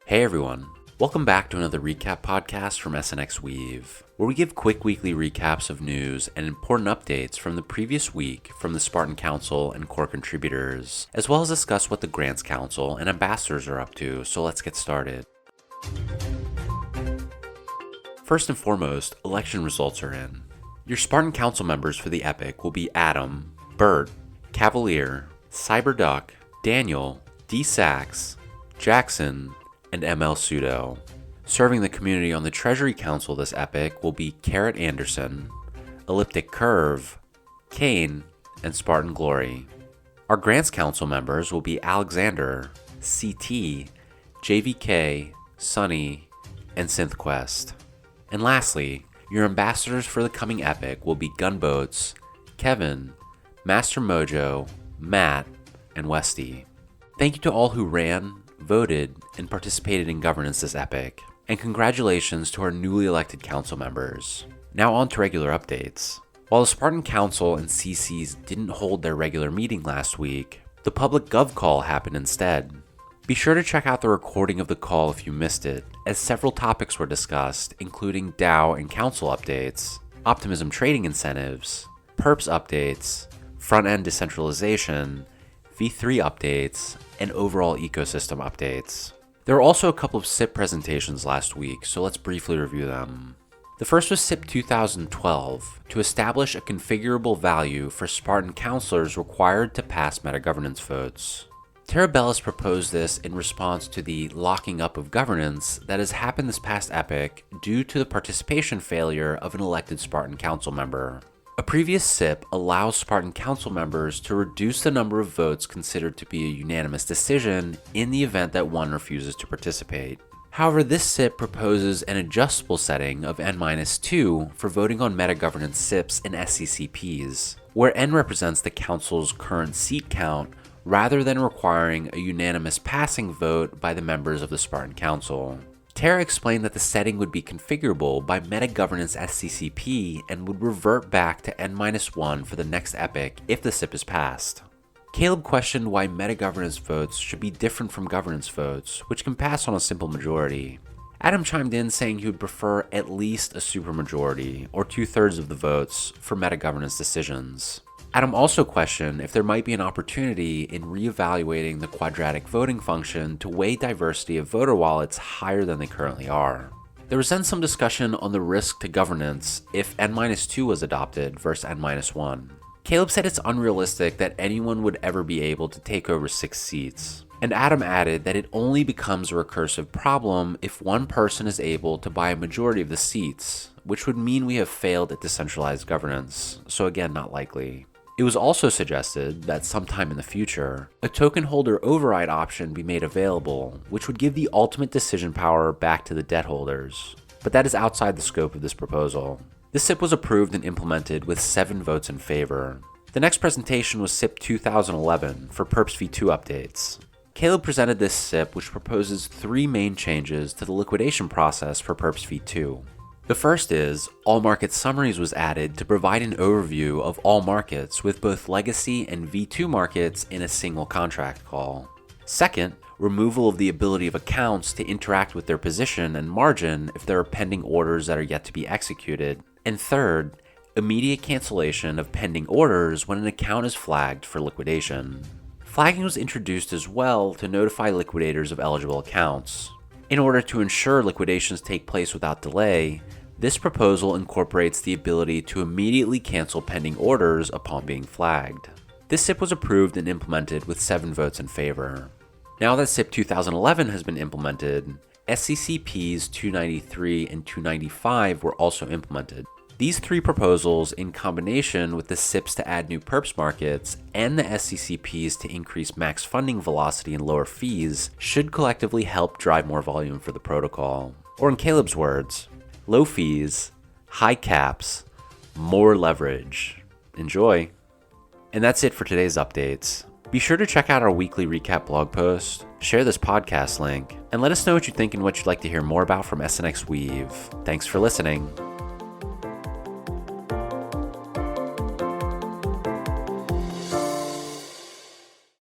Hey everyone, welcome back to another recap podcast from SNXweave, where we give quick weekly recaps of news and important updates from the previous week from the Spartan Council and core contributors, as well as discuss what the Grants Council and ambassadors are up to, so let's get started. First and foremost, election results are in. Your Spartan Council members for the Epic will be Adam, Bert, Cavalier, Cyberduck, Daniel, D-Sax, Jackson, and ML Pseudo. Serving the community on the Treasury Council this Epic will be Carrot Anderson, Elliptic Curve, Kane, and Spartan Glory. Our Grants Council members will be Alexander, CT, JVK, Sunny, and SynthQuest. And lastly, your ambassadors for the coming Epic will be Gunboats, Kevin, Master Mojo, Matt, and Westy. Thank you to all who ran, voted, and participated in governance this Epic, and congratulations to our newly elected council members. Now on to regular updates. While the Spartan Council and CCs didn't hold their regular meeting last week, the public Gov call happened instead. Be sure to check out the recording of the call if you missed it, as several topics were discussed, including DAO and council updates, optimism trading incentives, perps updates, front-end decentralization, V3 updates, and overall ecosystem updates. There were also a couple of SIP presentations last week, so let's briefly review them. The first was SIP 2012, to establish a configurable value for Spartan counselors required to pass meta-governance votes. Terabellus proposed this in response to the locking up of governance that has happened this past Epic due to the participation failure of an elected Spartan council member. A previous SIP allows Spartan Council members to reduce the number of votes considered to be a unanimous decision in the event that one refuses to participate. However, this SIP proposes an adjustable setting of N-2 for voting on meta-governance SIPs and SCCPs, where N represents the Council's current seat count rather than requiring a unanimous passing vote by the members of the Spartan Council. Tara explained that the setting would be configurable by meta-governance SCCP and would revert back to N-1 for the next Epic if the SIP is passed. Caleb questioned why meta-governance votes should be different from governance votes, which can pass on a simple majority. Adam chimed in saying he would prefer at least a supermajority, or 2/3 of the votes, for meta-governance decisions. Adam also questioned if there might be an opportunity in reevaluating the quadratic voting function to weigh diversity of voter wallets higher than they currently are. There was then some discussion on the risk to governance if N-2 was adopted versus N-1. Caleb said it's unrealistic that anyone would ever be able to take over 6 seats. And Adam added that it only becomes a recursive problem if one person is able to buy a majority of the seats, which would mean we have failed at decentralized governance, so again, not likely. It was also suggested that sometime in the future, a token holder override option be made available, which would give the ultimate decision power back to the debt holders. But that is outside the scope of this proposal. This SIP was approved and implemented with 7 votes in favor. The next presentation was SIP 2011 for Perps v2 updates. Caleb presented this SIP, which proposes 3 main changes to the liquidation process for Perps v2. The first is, All Market Summaries was added to provide an overview of all markets with both legacy and V2 markets in a single contract call. Second, removal of the ability of accounts to interact with their position and margin if there are pending orders that are yet to be executed. And third, immediate cancellation of pending orders when an account is flagged for liquidation. Flagging was introduced as well to notify liquidators of eligible accounts. In order to ensure liquidations take place without delay, this proposal incorporates the ability to immediately cancel pending orders upon being flagged. This SIP was approved and implemented with 7 votes in favor. Now that SIP 2011 has been implemented, SCCPs 293 and 295 were also implemented. These 3 proposals, in combination with the SIPs to add new perps markets and the SCCPs to increase max funding velocity and lower fees, should collectively help drive more volume for the protocol. Or in Caleb's words, low fees, high caps, more leverage. Enjoy. And that's it for today's updates. Be sure to check out our weekly recap blog post, share this podcast link, and let us know what you think and what you'd like to hear more about from SNXweave. Thanks for listening.